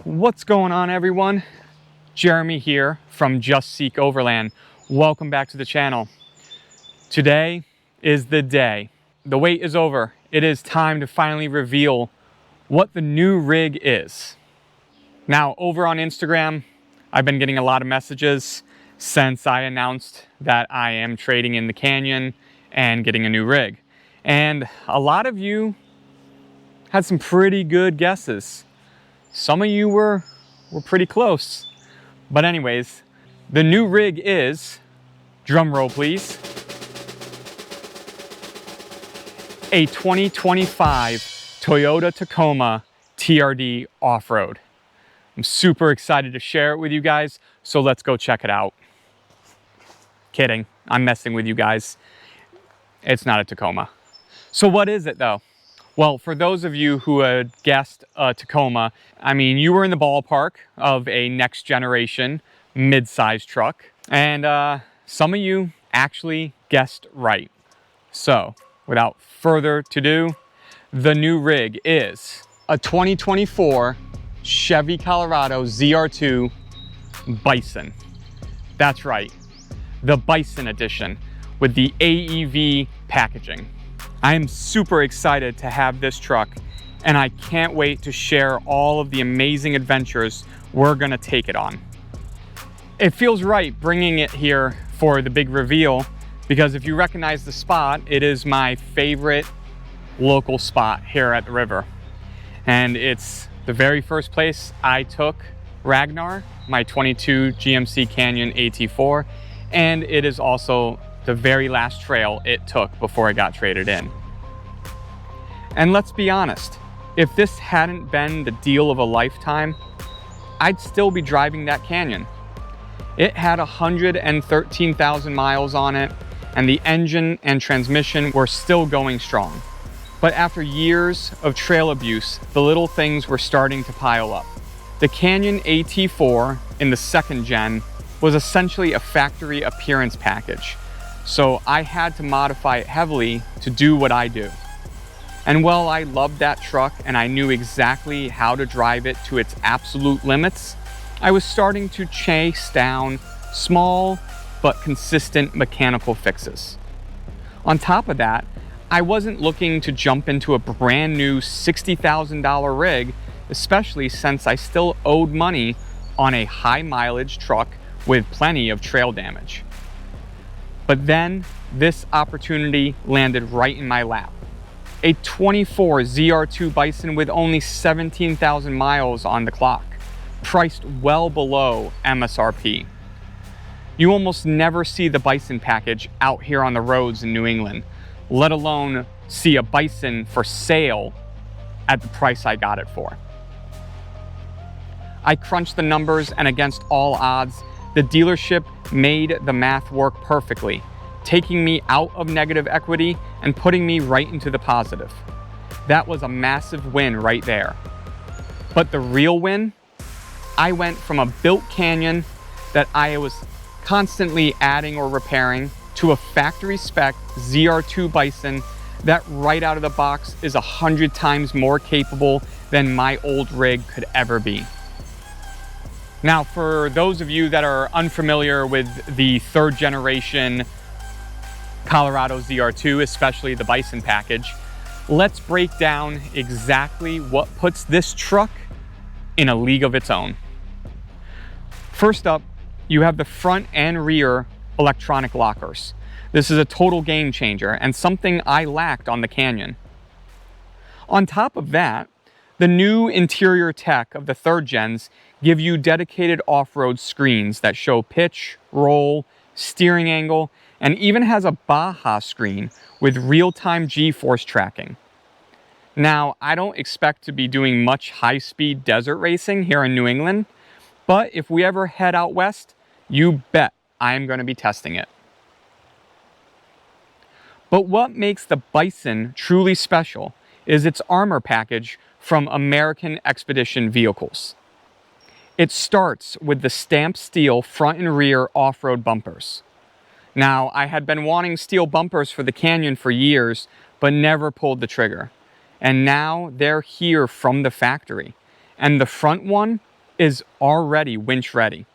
What's going on, everyone? Jeremy here from Just Seek Overland. Welcome back to the channel. Today is the day. The wait is over. It is time to finally reveal what the new rig is. Now, over on Instagram, I've been getting a lot of messages since I announced that I am trading in the Canyon and getting a new rig. And a lot of you had some pretty good guesses. Some of you were pretty close. But anyways, the new rig is, drum roll please, a 2025 Toyota Tacoma TRD off-road. I'm super excited to share it with you guys, so let's go check it out. Kidding, I'm messing with you guys. It's not a Tacoma. So what is it though? Well, for those of you who had guessed a Tacoma, I mean, you were in the ballpark of a next generation mid-size truck, and some of you actually guessed right. So, without further ado, the new rig is a 2024 Chevy Colorado ZR2 Bison. That's right, the Bison edition with the AEV packaging. I am super excited to have this truck, and I can't wait to share all of the amazing adventures we're gonna take it on. It feels right bringing it here for the big reveal, because if you recognize the spot, it is my favorite local spot here at the river. And it's the very first place I took Ragnar, my 22 GMC Canyon AT4, and it is also the very last trail it took before it got traded in. And let's be honest, if this hadn't been the deal of a lifetime, I'd still be driving that Canyon. It had 113,000 miles on it, and the engine and transmission were still going strong. But after years of trail abuse, the little things were starting to pile up. The Canyon AT4 in the second gen was essentially a factory appearance package. So I had to modify it heavily to do what I do. And while I loved that truck and I knew exactly how to drive it to its absolute limits, I was starting to chase down small but consistent mechanical fixes. On top of that, I wasn't looking to jump into a brand new $60,000 rig, especially since I still owed money on a high mileage truck with plenty of trail damage. But then this opportunity landed right in my lap. A 24 ZR2 Bison with only 17,000 miles on the clock, priced well below MSRP. You almost never see the Bison package out here on the roads in New England, let alone see a Bison for sale at the price I got it for. I crunched the numbers, and against all odds, the dealership made the math work perfectly, taking me out of negative equity and putting me right into the positive. That was a massive win right there. But the real win, I went from a built Canyon that I was constantly adding or repairing to a factory spec ZR2 Bison that right out of the box is 100 times more capable than my old rig could ever be. Now, for those of you that are unfamiliar with the third generation Colorado ZR2, especially the Bison package, let's break down exactly what puts this truck in a league of its own. First up, you have the front and rear electronic lockers. This is a total game changer and something I lacked on the Canyon. On top of that, the new interior tech of the third gens give you dedicated off-road screens that show pitch, roll, steering angle, and even has a Baja screen with real-time G-force tracking. Now, I don't expect to be doing much high-speed desert racing here in New England, but if we ever head out west, you bet I am going to be testing it. But what makes the Bison truly special is its armor package from American Expedition Vehicles. It starts with the stamped steel front and rear off-road bumpers. Now, I had been wanting steel bumpers for the Canyon for years, but never pulled the trigger. And now they're here from the factory. And the front one is already winch ready.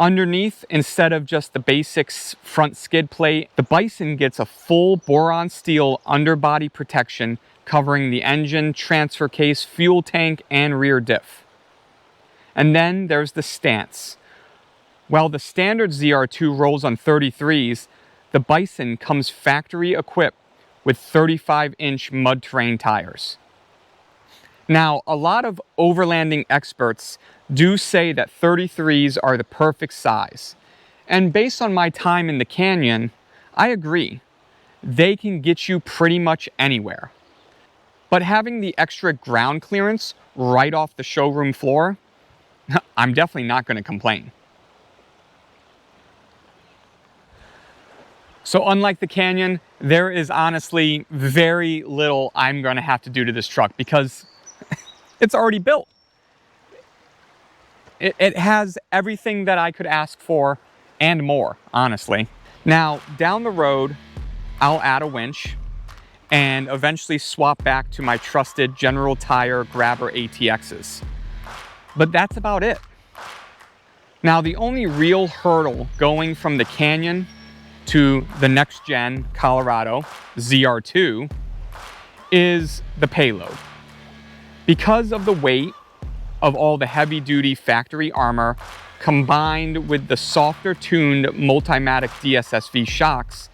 Underneath, instead of just the basic front skid plate, the Bison gets a full boron steel underbody protection covering the engine, transfer case, fuel tank, and rear diff. And then there's the stance. While the standard ZR2 rolls on 33s, the Bison comes factory equipped with 35-inch mud terrain tires. Now, a lot of overlanding experts do say that 33s are the perfect size. And based on my time in the canyon, I agree. They can get you pretty much anywhere. But having the extra ground clearance right off the showroom floor, I'm definitely not going to complain. So unlike the Canyon, there is honestly very little I'm going to have to do to this truck because it's already built. It has everything that I could ask for and more, honestly. Now, down the road, I'll add a winch and eventually swap back to my trusted General Tire Grabber ATXs. But that's about it. Now, the only real hurdle going from the Canyon to the next gen Colorado ZR2 is the payload. Because of the weight of all the heavy duty factory armor combined with the softer tuned Multimatic DSSV shocks,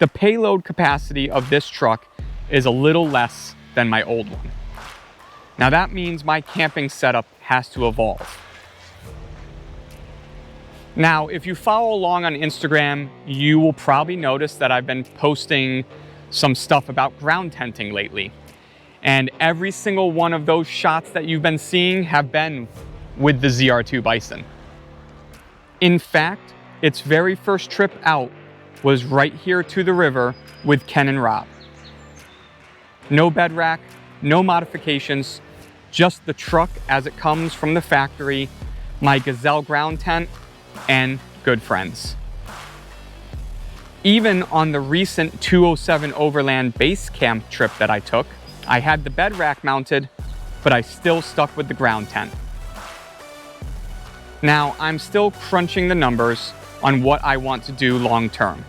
the payload capacity of this truck is a little less than my old one. Now that means my camping setup has to evolve. Now, if you follow along on Instagram, you will probably notice that I've been posting some stuff about ground tenting lately. And every single one of those shots that you've been seeing have been with the ZR2 Bison. In fact, its very first trip out was right here to the river with Ken and Rob. No bed rack, no modifications, just the truck as it comes from the factory, my Gazelle ground tent, and good friends. Even on the recent 207 Overland base camp trip that I took, I had the bed rack mounted, but I still stuck with the ground tent. Now, I'm still crunching the numbers on what I want to do long term,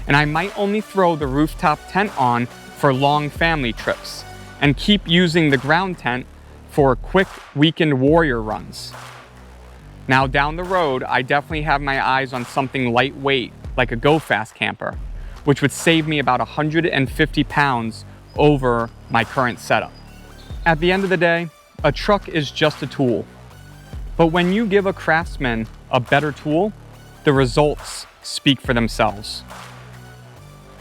and I might only throw the rooftop tent on for long family trips and keep using the ground tent for quick weekend warrior runs. Now down the road, I definitely have my eyes on something lightweight like a Go Fast camper, which would save me about 150 pounds over my current setup. At the end of the day, a truck is just a tool. But when you give a craftsman a better tool, the results speak for themselves.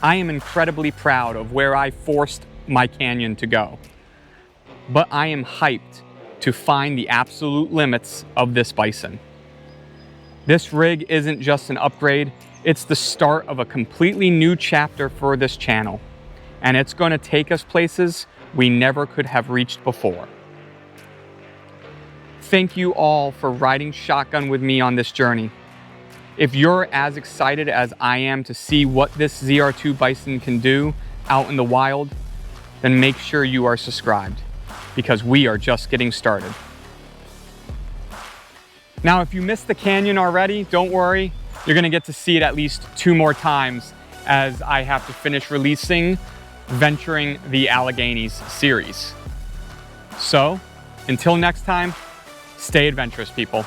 I am incredibly proud of where I forced my Canyon to go. But I am hyped to find the absolute limits of this Bison. This rig isn't just an upgrade, it's the start of a completely new chapter for this channel. And it's going to take us places we never could have reached before. Thank you all for riding shotgun with me on this journey. If you're as excited as I am to see what this ZR2 Bison can do out in the wild, then make sure you are subscribed, because we are just getting started. Now, if you missed the Canyon already, don't worry. You're gonna get to see it at least 2 more times as I have to finish releasing Venturing the Alleghenies series. So, until next time, stay adventurous, people.